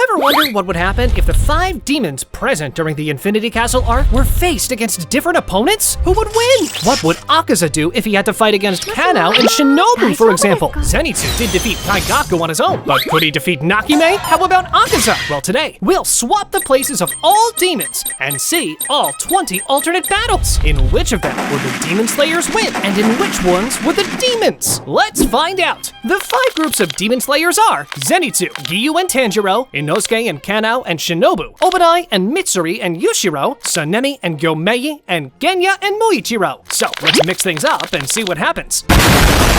Ever wonder what would happen if the 5 demons present during the Infinity Castle arc were faced against different opponents? Who would win? What would Akaza do if he had to fight against Kanao and Shinobu, for example? Zenitsu did defeat Kaigaku on his own, but could he defeat Nakime? How about Akaza? Well, today, we'll swap the places of all demons and see all 20 alternate battles. In which of them would the Demon Slayers win? And in which ones would the demons? Let's find out. The 5 groups of Demon Slayers are Zenitsu, Giyu and Tanjiro, Inosuke and Kanao and Shinobu, Obadai and Mitsuri and Yushiro, Sanemi and Gyomei, and Genya and Muichiro. So let's mix things up and see what happens.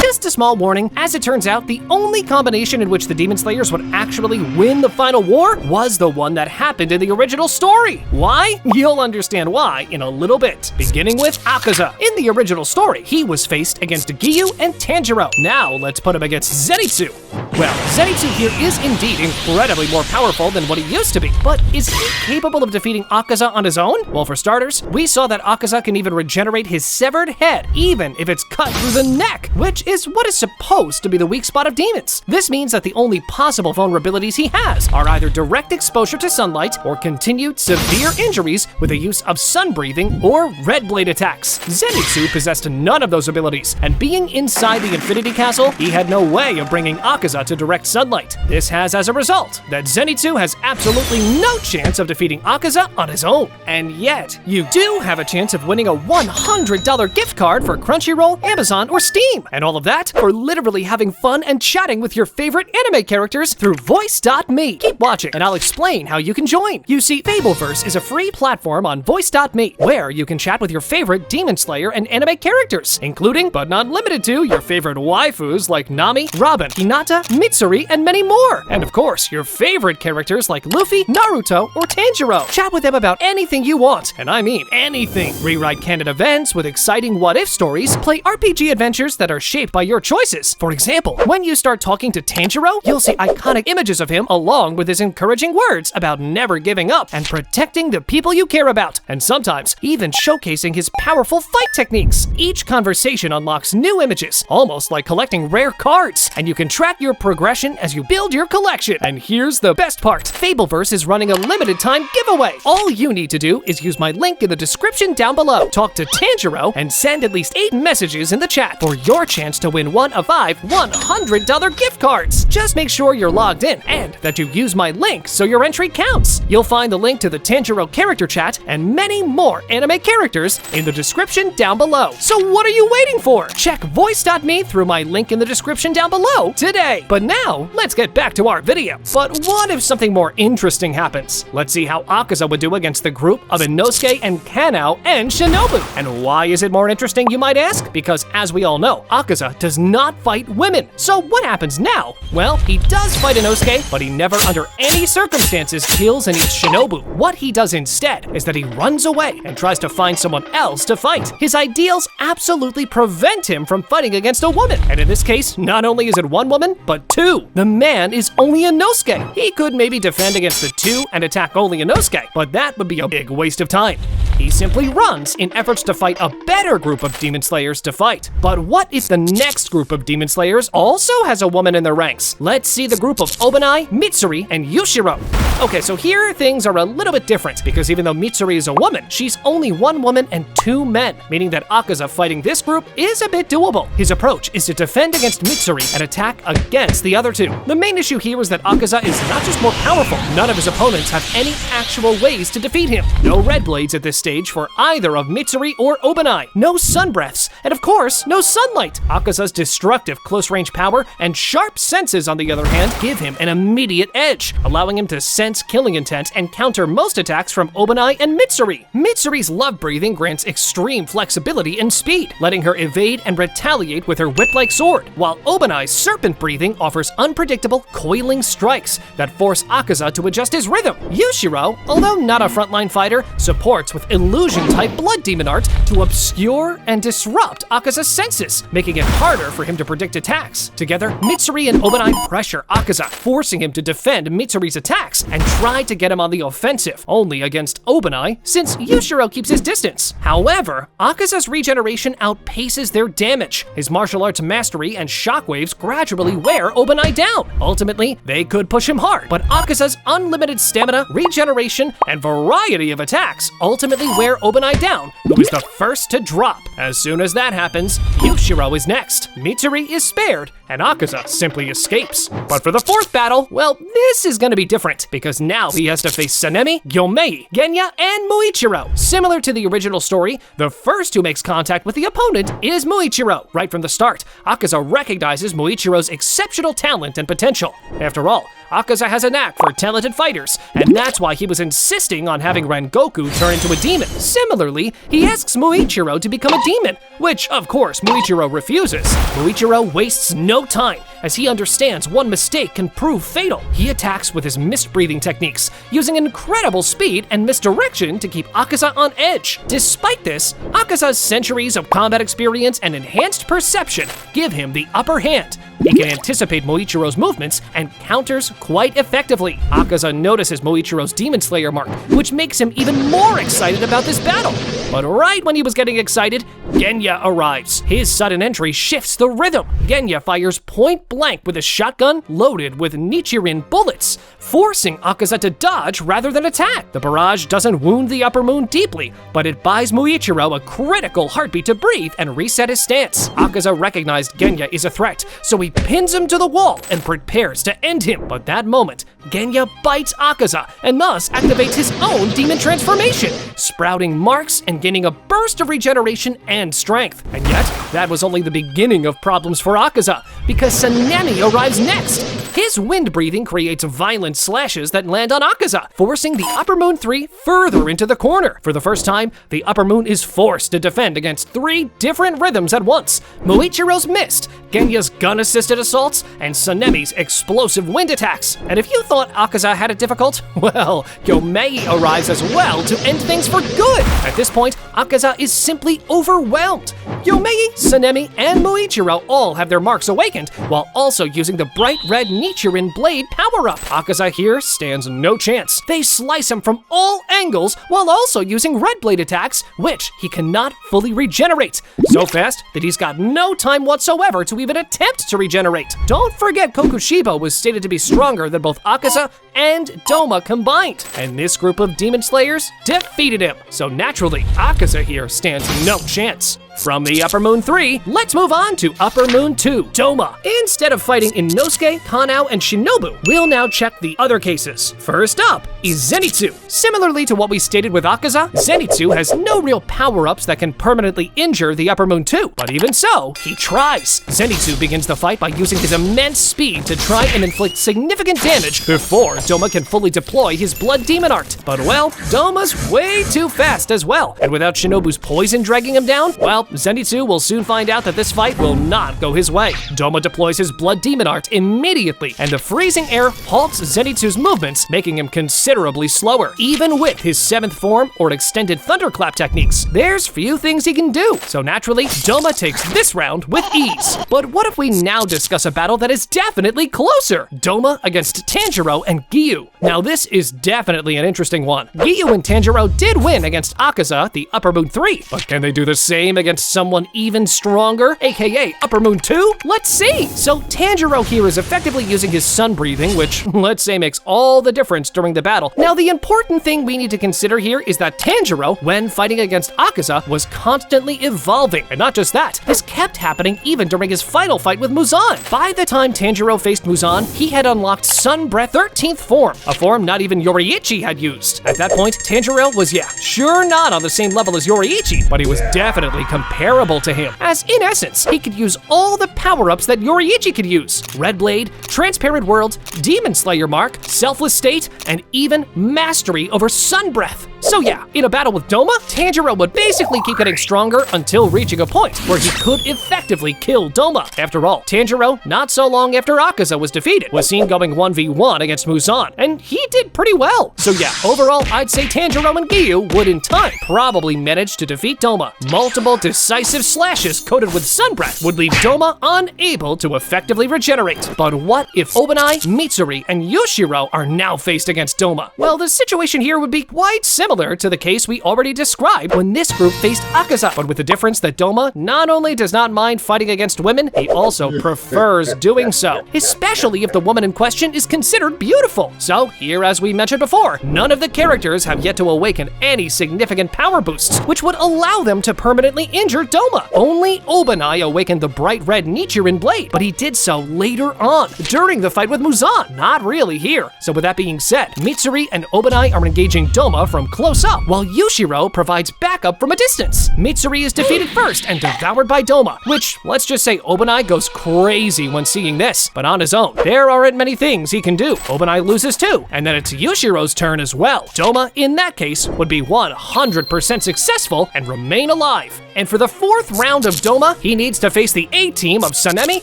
Just a small warning, as it turns out, the only combination in which the Demon Slayers would actually win the final war was the one that happened in the original story. Why? You'll understand why in a little bit. Beginning with Akaza. In the original story, he was faced against Giyu and Tanjiro. Now let's put him against Zenitsu. Well, Zenitsu here is indeed incredibly more powerful than what he used to be, but is he capable of defeating Akaza on his own? Well, for starters, we saw that Akaza can even regenerate his severed head, even if it's cut through the neck, which is what is supposed to be the weak spot of demons. This means that the only possible vulnerabilities he has are either direct exposure to sunlight or continued severe injuries with the use of sun breathing or red blade attacks. Zenitsu possessed none of those abilities, and being inside the Infinity Castle, he had no way of bringing Akaza to direct sunlight. This has as a result that Zenitsu has absolutely no chance of defeating Akaza on his own. And yet, you do have a chance of winning a $100 gift card for Crunchyroll, Amazon, or Steam. And all of that for literally having fun and chatting with your favorite anime characters through Voice.me. Keep watching and I'll explain how you can join. You see, FableVerse is a free platform on Voice.me where you can chat with your favorite Demon Slayer and anime characters, including, but not limited to, your favorite waifus like Nami, Robin, Hinata, Mitsuri, and many more. And of course, your favorite characters like Luffy, Naruto, or Tanjiro. Chat with them about anything you want, and I mean anything. Rewrite canon events with exciting what-if stories, play RPG adventures that are shaped by your choices. For example, when you start talking to Tanjiro, you'll see iconic images of him along with his encouraging words about never giving up and protecting the people you care about, and sometimes even showcasing his powerful fight techniques. Each conversation unlocks new images, almost like collecting rare cards, and you can track your progression as you build your collection. And here's the best part. FableVerse is running a limited time giveaway. All you need to do is use my link in the description down below, talk to Tanjiro, and send at least 8 messages in the chat for your chance to win one of 5 $100 gift cards. Just make sure you're logged in and that you use my link so your entry counts. You'll find the link to the Tanjiro character chat and many more anime characters in the description down below. So what are you waiting for? Check Voice.me through my link in the description down below today. But now, let's get back to our video. But what if something more interesting happens? Let's see how Akaza would do against the group of Inosuke and Kanao and Shinobu. And why is it more interesting, you might ask? Because as we all know, Akaza does not fight women. So what happens now? Well, he does fight Inosuke, but he never under any circumstances kills and eats Shinobu. What he does instead is that he runs away and tries to find someone else to fight. His ideals absolutely prevent him from fighting against a woman. And in this case, not only is it one woman, but 2. The man is only Inosuke. He could maybe defend against the 2 and attack only Inosuke, but that would be a big waste of time. He simply runs in efforts to fight a better group of Demon Slayers to fight. But what if the next group of Demon Slayers also has a woman in their ranks? Let's see the group of Obadai, Mitsuri, and Yushiro. Okay, so here things are a little bit different, because even though Mitsuri is a woman, she's only 1 woman and 2 men, meaning that Akaza fighting this group is a bit doable. His approach is to defend against Mitsuri and attack against the other 2. The main issue here is that Akaza is not just more powerful, none of his opponents have any actual ways to defeat him. No red blades at this stage for either of Mitsuri or Obadai, no sun breaths, and of course, no sunlight. Akaza's destructive close-range power and sharp senses, on the other hand, give him an immediate edge, allowing him to sense killing intent and counter most attacks from Obadai and Mitsuri. Mitsuri's love breathing grants extreme flexibility and speed, letting her evade and retaliate with her whip-like sword, while Obadai's serpent breathing offers unpredictable, coiling strikes that force Akaza to adjust his rhythm. Yushiro, although not a frontline fighter, supports with illusion-type blood demon art to obscure and disrupt disrupt Akaza's senses, making it harder for him to predict attacks. Together, Mitsuri and Obanai pressure Akaza, forcing him to defend Mitsuri's attacks and try to get him on the offensive, only against Obanai, since Yushiro keeps his distance. However, Akaza's regeneration outpaces their damage. His martial arts mastery and shockwaves gradually wear Obanai down. Ultimately, they could push him hard, but Akaza's unlimited stamina, regeneration, and variety of attacks ultimately wear Obanai down, who is the first to drop. As soon as that happens, Yushiro is next. Mitsuri is spared, and Akaza simply escapes. But for the fourth battle, well, this is gonna be different, because now he has to face Sanemi, Gyomei, Genya, and Muichiro. Similar to the original story, the first who makes contact with the opponent is Muichiro. Right from the start, Akaza recognizes Muichiro's exceptional talent and potential. After all, Akaza has a knack for talented fighters, and that's why he was insisting on having Rengoku turn into a demon. Similarly, he asks Muichiro to become a demon, which, of course, Muichiro refuses. Muichiro wastes no time, as he understands one mistake can prove fatal. He attacks with his mist-breathing techniques, using incredible speed and misdirection to keep Akaza on edge. Despite this, Akaza's centuries of combat experience and enhanced perception give him the upper hand. He can anticipate Muichiro's movements and counters quite effectively. Akaza notices Muichiro's Demon Slayer mark, which makes him even more excited about this battle. But right when he was getting excited, Genya arrives. His sudden entry shifts the rhythm. Genya fires point blank with a shotgun loaded with Nichirin bullets, forcing Akaza to dodge rather than attack. The barrage doesn't wound the upper moon deeply, but it buys Muichiro a critical heartbeat to breathe and reset his stance. Akaza recognized Genya is a threat, so he pins him to the wall and prepares to end him. But that moment, Genya bites Akaza and thus activates his own demon transformation, sprouting marks and gaining a burst of regeneration and strength. And yet, that was only the beginning of problems for Akaza, because Sanemi arrives next. His wind breathing creates violent slashes that land on Akaza, forcing the Upper Moon 3 further into the corner. For the first time, the Upper Moon is forced to defend against 3 different rhythms at once: Muichiro's mist, Genya's gun-assisted assaults, and Sanemi's explosive wind attacks. And if you thought Akaza had it difficult, well, Gyomei arrives as well to end things for good. At this point, Akaza is simply overwhelmed. Gyomei, Sanemi, and Muichiro all have their marks awakened, while also using the bright red Nichirin blade power-up. Akaza here stands no chance. They slice him from all angles while also using red blade attacks, which he cannot fully regenerate. So fast that he's got no time whatsoever to even attempt to regenerate. Don't forget Kokushibo was stated to be stronger than both Akaza and Doma combined, and this group of demon slayers defeated him. So naturally, Akaza here stands no chance. From the Upper Moon 3, let's move on to Upper Moon 2, Doma. Instead of fighting Inosuke, Kanao, and Shinobu, we'll now check the other cases. First up is Zenitsu. Similarly to what we stated with Akaza, Zenitsu has no real power-ups that can permanently injure the Upper Moon 2, but even so, he tries. Zenitsu begins the fight by using his immense speed to try and inflict significant damage before Doma can fully deploy his Blood Demon art. But well, Doma's way too fast as well, and without Shinobu's poison dragging him down, well, Zenitsu will soon find out that this fight will not go his way. Doma deploys his Blood Demon art immediately, and the freezing air halts Zenitsu's movements, making him considerably slower. Even with his 7th form or extended thunderclap techniques, there's few things he can do, so naturally, Doma takes this round with ease. But what if we now discuss a battle that is definitely closer? Doma against Tanjiro and Giyu. Now this is definitely an interesting one. Giyu and Tanjiro did win against Akaza, the Upper Moon 3, but can they do the same against someone even stronger, aka Upper Moon 2? Let's see! So Tanjiro here is effectively using his sun breathing, which, let's say, makes all the difference during the battle. Now the important thing we need to consider here is that Tanjiro, when fighting against Akaza, was constantly evolving. And not just that, this kept happening even during his final fight with Muzan. By the time Tanjiro faced Muzan, he had unlocked Sun Breath 13th form, a form not even Yoriichi had used. At that point, Tanjiro was, sure not on the same level as Yoriichi, but he was definitely comparable to him, as in essence, he could use all the power-ups that Yoriichi could use: Red Blade, Transparent World, Demon Slayer Mark, Selfless State, and even Mastery over Sun Breath. So yeah, in a battle with Doma, Tanjiro would basically keep getting stronger until reaching a point where he could effectively kill Doma. After all, Tanjiro, not so long after Akaza was defeated, was seen going 1v1 against Muzan, and he did pretty well. So yeah, overall, I'd say Tanjiro and Giyu would in time probably manage to defeat Doma. Multiple decisive slashes coated with sun breath would leave Doma unable to effectively regenerate. But what if Obanai, Mitsuri, and Yushiro are now faced against Doma? Well, the situation here would be quite similar to the case we already described when this group faced Akaza, but with the difference that Doma not only does not mind fighting against women, he also prefers doing so, especially if the woman in question is considered beautiful. So here, as we mentioned before, none of the characters have yet to awaken any significant power boosts, which would allow them to permanently injure Doma. Only Obanai awakened the bright red Nichiren blade, but he did so later on, during the fight with Muzan, not really here. So with that being said, Mitsuri and Obanai are engaging Doma from close up, while Yushiro provides backup from a distance. Mitsuri is defeated first and devoured by Doma, which, let's just say Obanai goes crazy when seeing this, but on his own, there aren't many things he can do. Obanai loses too, and then it's Yushiro's turn as well. Doma, in that case, would be 100% successful and remain alive. And for the fourth round of Doma, he needs to face the A-team of Sanemi,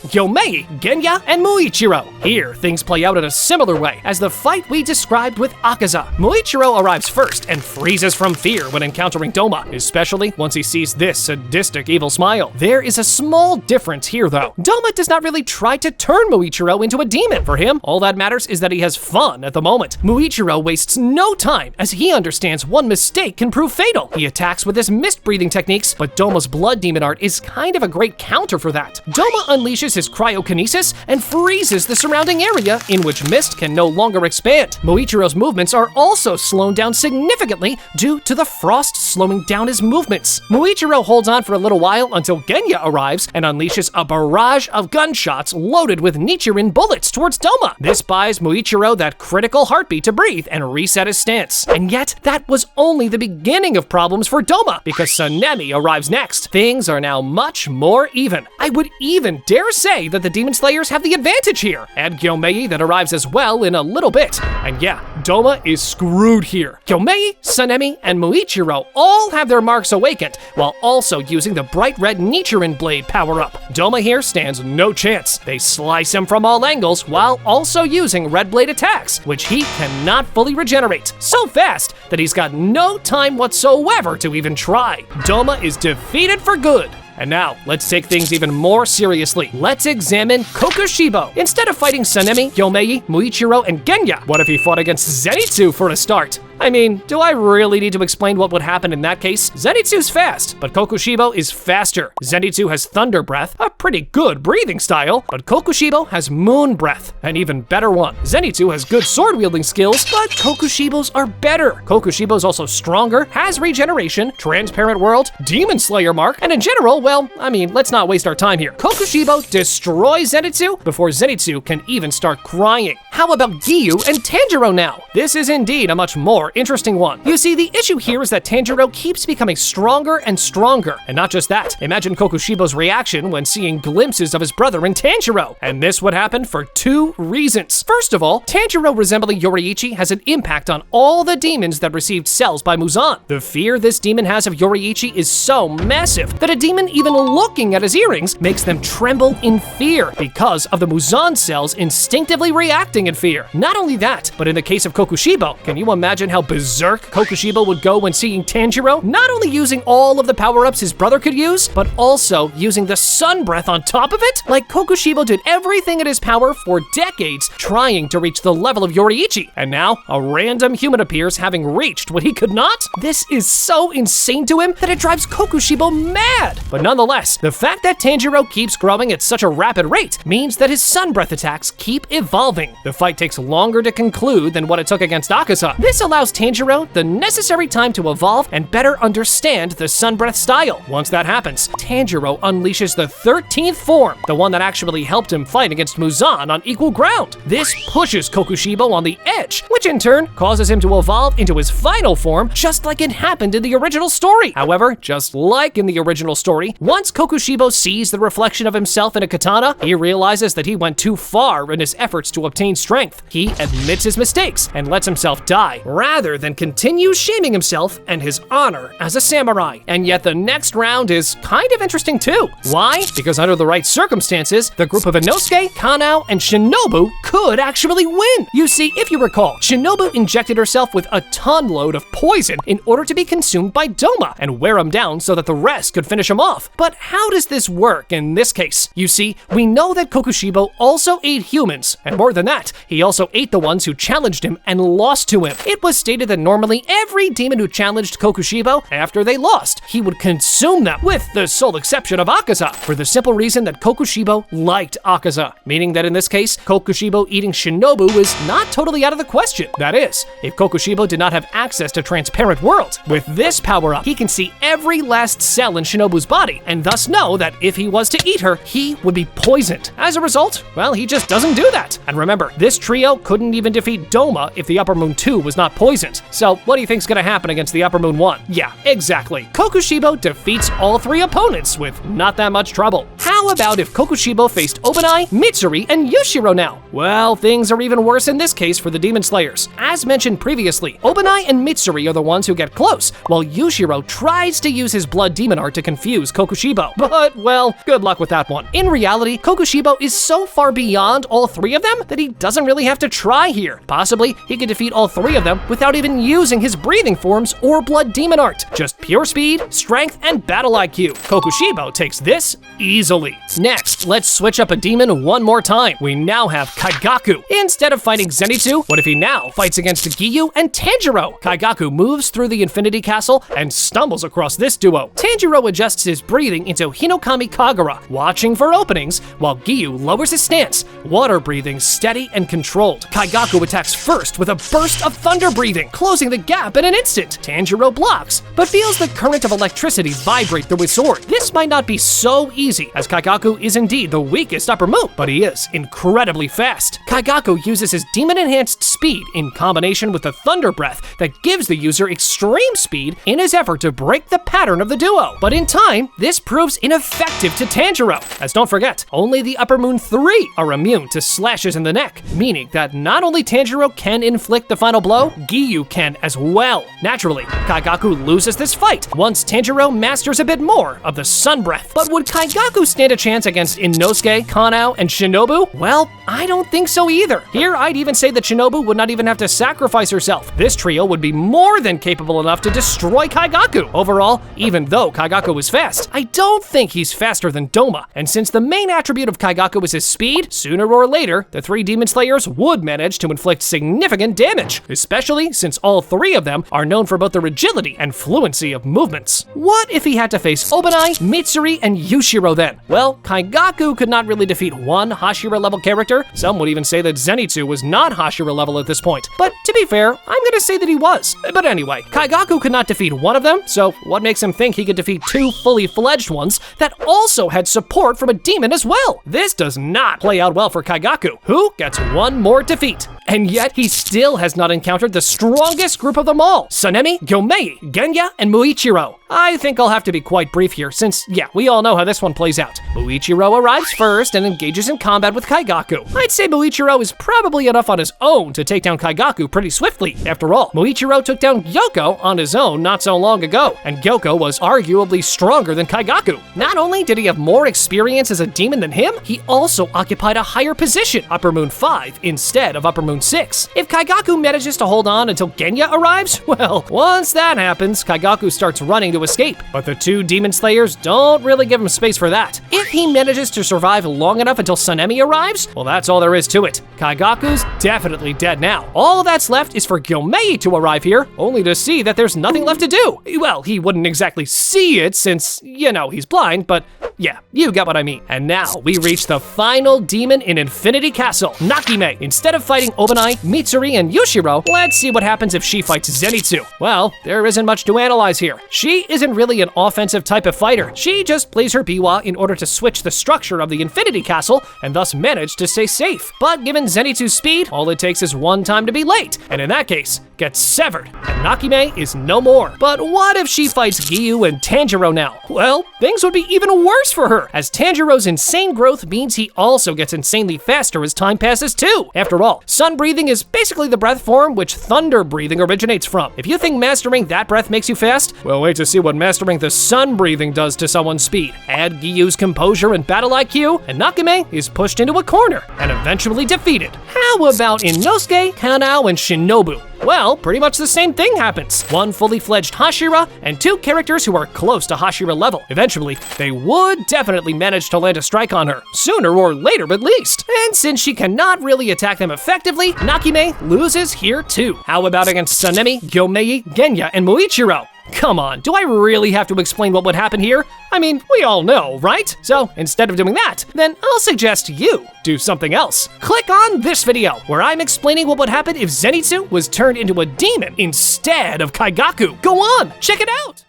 Gyomei, Genya, and Muichiro. Here, things play out in a similar way as the fight we described with Akaza. Muichiro arrives first and freezes from fear when encountering Doma, especially once he sees this sadistic evil smile. There is a small difference here though. Doma does not really try to turn Muichiro into a demon. For him, all that matters is that he has fun at the moment. Muichiro wastes no time as he understands one mistake can prove fatal. He attacks with his mist breathing techniques, but Doma's blood demon art is kind of a great counter for that. Doma unleashes his cryokinesis and freezes the surrounding area in which mist can no longer expand. Muichiro's movements are also slowed down significantly due to the frost slowing down his movements. Muichiro holds on for a little while until Genya arrives and unleashes a barrage of gunshots loaded with Nichiren bullets towards Doma. This buys Muichiro that critical heartbeat to breathe and reset his stance. And yet, that was only the beginning of problems for Doma, because Sanemi arrives next. Things are now much more even. I would even dare say that the Demon Slayers have the advantage here, and Gyomei that arrives as well in a little bit. And yeah, Doma is screwed here. Gyomei, Sanemi, and Muichiro all have their marks awakened, while also using the bright red Nichiren blade power-up. Doma here stands no chance. They slice him from all angles while also using red blade attacks, which he cannot fully regenerate. So fast that he's got no time whatsoever to even try. Doma is defeated for good. And now, let's take things even more seriously. Let's examine Kokushibo. Instead of fighting Sanemi, Gyomei, Muichiro, and Genya, what if he fought against Zenitsu for a start? I mean, do I really need to explain what would happen in that case? Zenitsu's fast, but Kokushibo is faster. Zenitsu has Thunder Breath, a pretty good breathing style, but Kokushibo has Moon Breath, an even better one. Zenitsu has good sword-wielding skills, but Kokushibo's are better. Kokushibo's also stronger, has regeneration, transparent world, Demon Slayer mark, and in general, well, I mean, let's not waste our time here. Kokushibo destroys Zenitsu before Zenitsu can even start crying. How about Giyu and Tanjiro now? This is indeed a much more interesting one. You see, the issue here is that Tanjiro keeps becoming stronger and stronger. And not just that, imagine Kokushibo's reaction when seeing glimpses of his brother in Tanjiro. And this would happen for two reasons. First of all, Tanjiro resembling Yoriichi has an impact on all the demons that received cells by Muzan. The fear this demon has of Yoriichi is so massive that a demon even looking at his earrings makes them tremble in fear because of the Muzan cells instinctively reacting in fear. Not only that, but in the case of Kokushibo, can you imagine how berserk Kokushibo would go when seeing Tanjiro? Not only using all of the power-ups his brother could use, but also using the sun breath on top of it? Like Kokushibo did everything in his power for decades trying to reach the level of Yoriichi, and now a random human appears having reached what he could not? This is so insane to him that it drives Kokushibo mad! But nonetheless, the fact that Tanjiro keeps growing at such a rapid rate means that his sun breath attacks keep evolving. The fight takes longer to conclude than what it took against Akaza. This allows Tanjiro the necessary time to evolve and better understand the sun breath style. Once that happens, Tanjiro unleashes the 13th form, the one that actually helped him fight against Muzan on equal ground. This pushes Kokushibo on the edge, which in turn causes him to evolve into his final form, just like it happened in the original story. However, just like in the original story, once Kokushibo sees the reflection of himself in a katana, he realizes that he went too far in his efforts to obtain strength. He admits his mistakes and lets himself die, rather rather than continue shaming himself and his honor as a samurai. And yet the next round is kind of interesting too. Why? Because under the right circumstances, the group of Inosuke, Kanao, and Shinobu could actually win. You see, if you recall, Shinobu injected herself with a ton load of poison in order to be consumed by Doma and wear him down so that the rest could finish him off. But how does this work in this case? You see, we know that Kokushibo also ate humans, and more than that, he also ate the ones who challenged him and lost to him. It was stated that normally every demon who challenged Kokushibo, after they lost, he would consume them, with the sole exception of Akaza, for the simple reason that Kokushibo liked Akaza, meaning that in this case, Kokushibo eating Shinobu is not totally out of the question. That is, if Kokushibo did not have access to transparent worlds. With this power-up, he can see every last cell in Shinobu's body, and thus know that if he was to eat her, he would be poisoned. As a result, well, he just doesn't do that. And remember, this trio couldn't even defeat Doma if the Upper Moon 2 was not poisoned. So what do you think's gonna happen against the Upper Moon 1? Yeah, exactly. Kokushibo defeats all three opponents with not that much trouble. How about if Kokushibo faced Obanai, Mitsuri, and Yushiro now? Well, things are even worse in this case for the Demon Slayers. As mentioned previously, Obanai and Mitsuri are the ones who get close, while Yushiro tries to use his blood demon art to confuse Kokushibo. But, well, good luck with that one. In reality, Kokushibo is so far beyond all three of them that he doesn't really have to try here. Possibly, he could defeat all three of them without even using his breathing forms or blood demon art. Just pure speed, strength, and battle IQ. Kokushibo takes this easily. Next, let's switch up a demon one more time. We now have Kaigaku. Instead of fighting Zenitsu, what if he now fights against Giyu and Tanjiro? Kaigaku moves through the Infinity Castle and stumbles across this duo. Tanjiro adjusts his breathing into Hinokami Kagura, watching for openings, while Giyu lowers his stance, water breathing steady and controlled. Kaigaku attacks first with a burst of thunder breathing, closing the gap in an instant. Tanjiro blocks, but feels the current of electricity vibrate through his sword. This might not be so easy, as Kaigaku is indeed the weakest Upper Moon, but he is incredibly fast. Kaigaku uses his demon-enhanced speed in combination with the thunder breath that gives the user extreme speed in his effort to break the pattern of the duo. But in time, this proves ineffective to Tanjiro, as don't forget, only the Upper Moon 3 are immune to slashes in the neck, meaning that not only Tanjiro can inflict the final blow, Giyu can as well. Naturally, Kaigaku loses this fight once Tanjiro masters a bit more of the sun breath. But would Kaigaku stand a chance against Inosuke, Kanao, and Shinobu? Well, I don't think so either. Here, I'd even say that Shinobu would not even have to sacrifice herself. This trio would be more than capable enough to destroy Kaigaku. Overall, even though Kaigaku is fast, I don't think he's faster than Doma. And since the main attribute of Kaigaku is his speed, sooner or later, the three Demon Slayers would manage to inflict significant damage, especially since all three of them are known for both their agility and fluency of movements. What if he had to face Obanai, Mitsuri, and Yushiro then? Well, Kaigaku could not really defeat one Hashira level character. Some would even say that Zenitsu was not Hashira level at this point. But to be fair, I'm gonna say that he was. But anyway, Kaigaku could not defeat one of them, so what makes him think he could defeat two fully fledged ones that also had support from a demon as well? This does not play out well for Kaigaku, who gets one more defeat. And yet, he still has not encountered the strongest group of them all, Sanemi, Gyomei, Genya, and Muichiro. I think I'll have to be quite brief here, since, yeah, we all know how this one plays out. Muichiro arrives first and engages in combat with Kaigaku. I'd say Muichiro is probably enough on his own to take down Kaigaku pretty swiftly. After all, Muichiro took down Gyoko on his own not so long ago, and Gyoko was arguably stronger than Kaigaku. Not only did he have more experience as a demon than him, he also occupied a higher position, Upper Moon 5, instead of Upper Moon 6. If Kaigaku manages to hold on until Genya arrives, well, once that happens, Kaigaku starts running to escape. But the two Demon Slayers don't really give him space for that. If he manages to survive long enough until Sanemi arrives, well, that's all there is to it. Kaigaku's definitely dead now. All that's left is for Gyomei to arrive here, only to see that there's nothing left to do. Well, he wouldn't exactly see it since, you know, he's blind, but yeah, you get what I mean. And now we reach the final demon in Infinity Castle, Nakime. Instead of fighting Obanai, Mitsuri, and Yushiro, let's see what happens if she fights Zenitsu. Well, there isn't much to analyze here. She isn't really an offensive type of fighter. She just plays her biwa in order to switch the structure of the Infinity Castle and thus manage to stay safe. But given Zenitsu's speed, all it takes is one time to be late, and in that case, gets severed, and Nakime is no more. But what if she fights Giyu and Tanjiro now? Well, things would be even worse worse for her, as Tanjiro's insane growth means he also gets insanely faster as time passes too. After all, sun breathing is basically the breath form which thunder breathing originates from. If you think mastering that breath makes you fast, well, wait to see what mastering the sun breathing does to someone's speed. Add Gyu's composure and battle IQ, and Nakime is pushed into a corner and eventually defeated. How about Inosuke, Kanao, and Shinobu? Well, pretty much the same thing happens. One fully fledged Hashira and two characters who are close to Hashira level. Eventually, they would definitely manage to land a strike on her, sooner or later at least. And since she cannot really attack them effectively, Nakime loses here too. How about against Sanemi, Gyomei, Genya, and Muichiro? Come on, do I really have to explain what would happen here? I mean, we all know, right? So instead of doing that, then I'll suggest you do something else. Click on this video, where I'm explaining what would happen if Zenitsu was turned into a demon instead of Kaigaku. Go on, check it out!